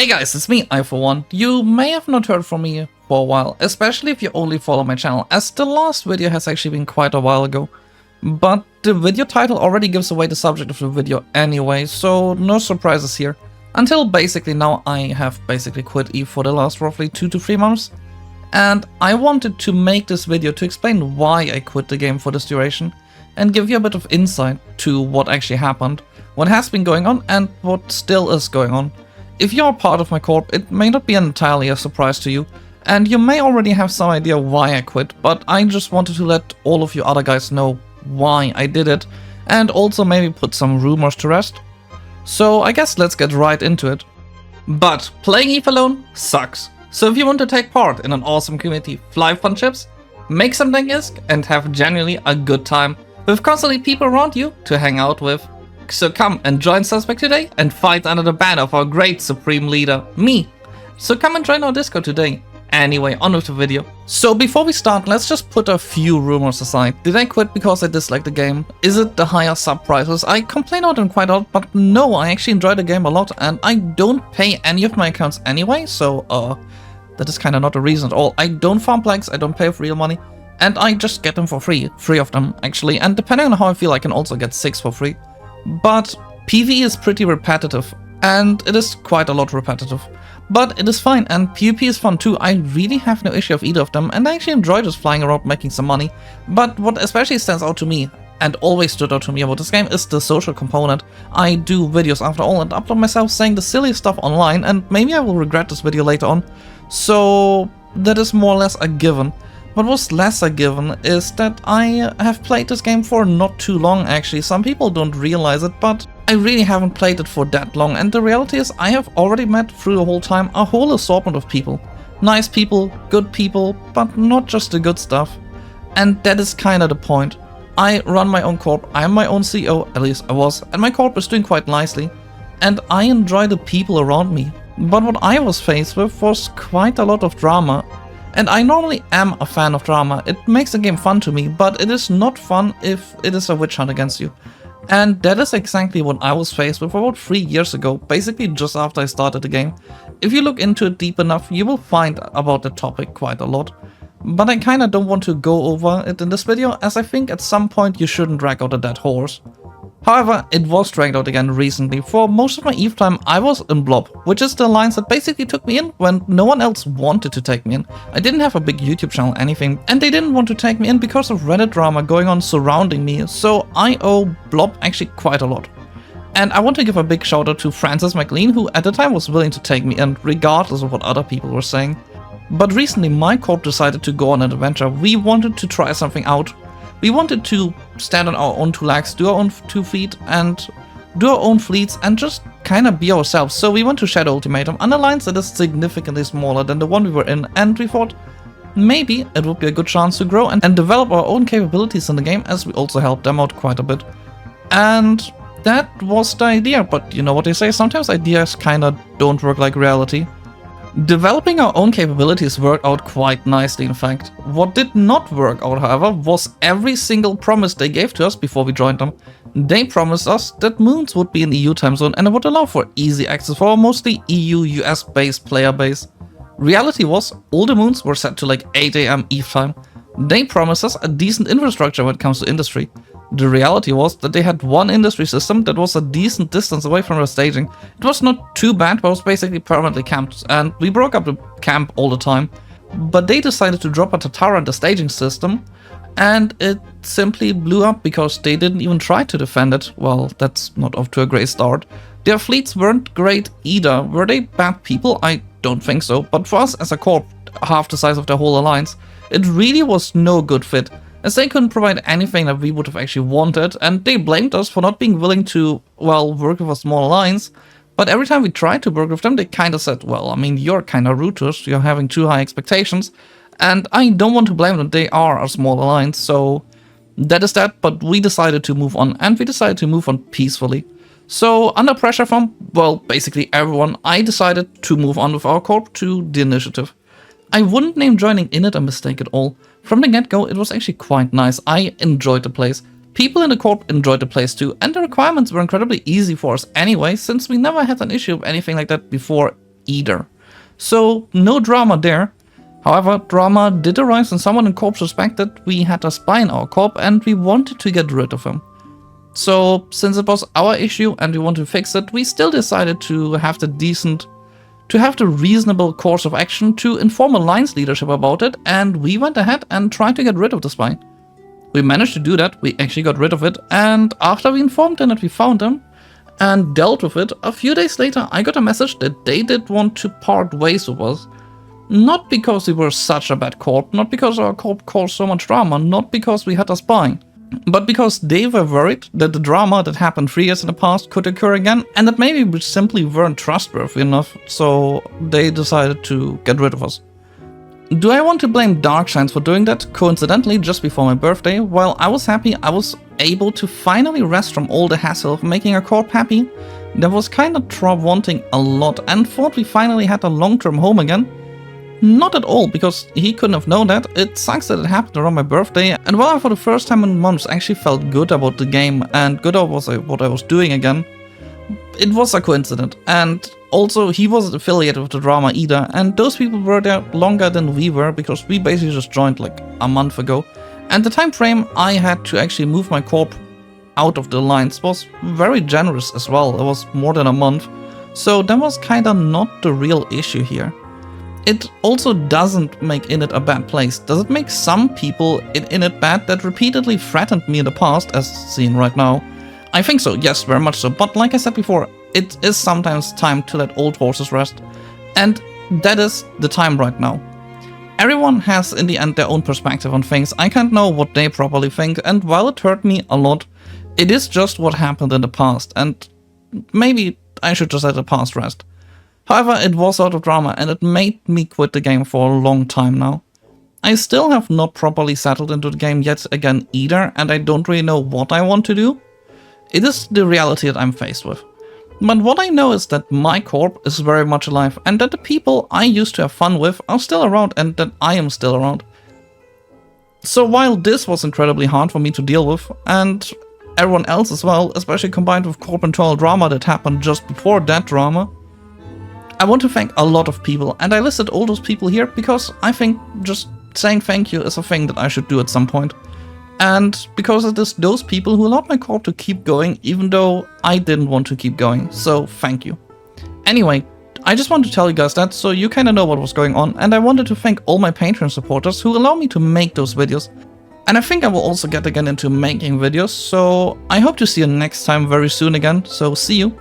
Hey guys, it's me, I for one. You may have not heard from me for a while, especially if you only follow my channel, as the last video has actually been quite a while ago. But the video title already gives away the subject of the video anyway, so no surprises here. Until basically now I have basically quit EVE for the last roughly 2 to 3 months. And I wanted to make this video to explain why I quit the game for this duration, and give you a bit of insight to what actually happened, what has been going on and what still is going on. If you're part of my corp, it may not be entirely a surprise to you, and you may already have some idea why I quit, but I just wanted to let all of you other guys know why I did it, and also maybe put some rumors to rest. So I guess let's get right into it. But playing EVE alone sucks. So if you want to take part in an awesome community, fly fun ships, make some Isk, and have genuinely a good time, with constantly people around you to hang out with. So come and join Suspect today and fight under the banner of our great supreme leader, me. So come and join our Discord today. Anyway, on with the video. So before we start, let's just put a few rumors aside. Did I quit because I dislike the game? Is it the higher sub prices? I complain about them quite a lot, but no, I actually enjoy the game a lot and I don't pay any of my accounts anyway, so that is kind of not a reason at all. I don't farm plagues, I don't pay with real money, and I just get them for free. 3 of them, actually, and depending on how I feel, I can also get 6 for free. But PvE is pretty repetitive, and it is quite a lot repetitive. But it is fine, and PvP is fun too. I really have no issue with either of them, and I actually enjoy just flying around making some money. But what especially stands out to me, and always stood out to me about this game, is the social component. I do videos after all and upload myself saying the silly stuff online, and maybe I will regret this video later on. So that is more or less a given. What was less a given is that I have played this game for not too long actually. Some people don't realize it, but I really haven't played it for that long, and the reality is I have already met through the whole time a whole assortment of people. Nice people, good people, but not just the good stuff. And that is kinda the point. I run my own corp, I am my own CEO, at least I was, and my corp is doing quite nicely. And I enjoy the people around me. But what I was faced with was quite a lot of drama. And I normally am a fan of drama. It makes the game fun to me, but it is not fun if it is a witch hunt against you. And that is exactly what I was faced with about 3 years ago, basically just after I started the game. If you look into it deep enough, you will find about the topic quite a lot. But I kinda don't want to go over it in this video, as I think at some point you shouldn't drag out a dead horse. However, it was dragged out again recently. For most of my EVE time, I was in Blob, which is the alliance that basically took me in when no one else wanted to take me in. I didn't have a big YouTube channel or anything, and they didn't want to take me in because of Reddit drama going on surrounding me, so I owe Blob actually quite a lot. And I want to give a big shout out to Francis McLean, who at the time was willing to take me in, regardless of what other people were saying. But recently my corp decided to go on an adventure. We wanted to try something out. We wanted to stand on our own 2 legs, do our own 2 feet, and do our own fleets, and just kinda be ourselves. So we went to Shadow Ultimatum, an alliance that is significantly smaller than the one we were in, and we thought maybe it would be a good chance to grow and develop our own capabilities in the game, as we also helped them out quite a bit. And that was the idea, but you know what they say, sometimes ideas kinda don't work like reality. Developing our own capabilities worked out quite nicely, in fact. What did not work out, however, was every single promise they gave to us before we joined them. They promised us that moons would be in the EU time zone and it would allow for easy access for our mostly EU-US based player base. Reality was, all the moons were set to like 8 AM EVE time. They promised us a decent infrastructure when it comes to industry. The reality was that they had one industry system that was a decent distance away from our staging. It was not too bad, but it was basically permanently camped, and we broke up the camp all the time. But they decided to drop a Tatara in the staging system, and it simply blew up because they didn't even try to defend it. Well, that's not off to a great start. Their fleets weren't great either. Were they bad people? I don't think so. But for us as a corp, half the size of the whole alliance, it really was no good fit, as they couldn't provide anything that we would have actually wanted, and they blamed us for not being willing to, well, work with a small alliance. But every time we tried to work with them, they kinda said, well, I mean, you're kinda rude to us, you're having too high expectations, and I don't want to blame them, they are a small alliance, so that is that, but we decided to move on, and we decided to move on peacefully. So, under pressure from, well, basically everyone, I decided to move on with our corp to the initiative. I wouldn't name joining Init a mistake at all. From the get-go, it was actually quite nice. I enjoyed the place. People in the corp enjoyed the place too, and the requirements were incredibly easy for us anyway, since we never had an issue with anything like that before either. So no drama there. However, drama did arise when someone in Corp suspected we had a spy in our Corp and we wanted to get rid of him. So since it was our issue and we wanted to fix it, we still decided to have the reasonable course of action to inform Alliance leadership about it, and we went ahead and tried to get rid of the spy. We managed to do that, we actually got rid of it, and after we informed them that we found him and dealt with it, a few days later I got a message that they did want to part ways with us. Not because we were such a bad Corp, not because our Corp caused so much drama, not because we had a spy, but because they were worried that the drama that happened 3 years in the past could occur again, and that maybe we simply weren't trustworthy enough, so they decided to get rid of us. Do I want to blame Darkshines for doing that? Coincidentally, just before my birthday, while I was happy I was able to finally rest from all the hassle of making a Corp happy, there was kinda wanting a lot and thought we finally had a long-term home again. Not at all, because he couldn't have known that. It sucks that it happened around my birthday, and while I for the first time in months actually felt good about the game and good about what I was doing again, it was a coincidence. And also, he wasn't affiliated with the drama either, and those people were there longer than we were, because we basically just joined like a month ago. And the time frame I had to actually move my Corp out of the Alliance was very generous as well. It was more than a month, so that was kinda not the real issue here. It also doesn't make Init a bad place. Does it make some people in Init bad that repeatedly threatened me in the past, as seen right now? I think so, yes, very much so, but like I said before, it is sometimes time to let old horses rest, and that is the time right now. Everyone has in the end their own perspective on things. I can't know what they properly think, and while it hurt me a lot, it is just what happened in the past, and maybe I should just let the past rest. However, it was out of drama and it made me quit the game for a long time now. I still have not properly settled into the game yet again either, and I don't really know what I want to do. It is the reality that I'm faced with. But what I know is that my Corp is very much alive and that the people I used to have fun with are still around and that I am still around. So while this was incredibly hard for me to deal with, and everyone else as well, especially combined with Corp internal drama that happened just before that drama, I want to thank a lot of people, and I listed all those people here because I think just saying thank you is a thing that I should do at some point. And because it is those people who allowed my Corp to keep going even though I didn't want to keep going, so thank you. Anyway, I just want to tell you guys that so you kinda know what was going on, and I wanted to thank all my Patreon supporters who allow me to make those videos. And I think I will also get again into making videos, so I hope to see you next time very soon again, so see you.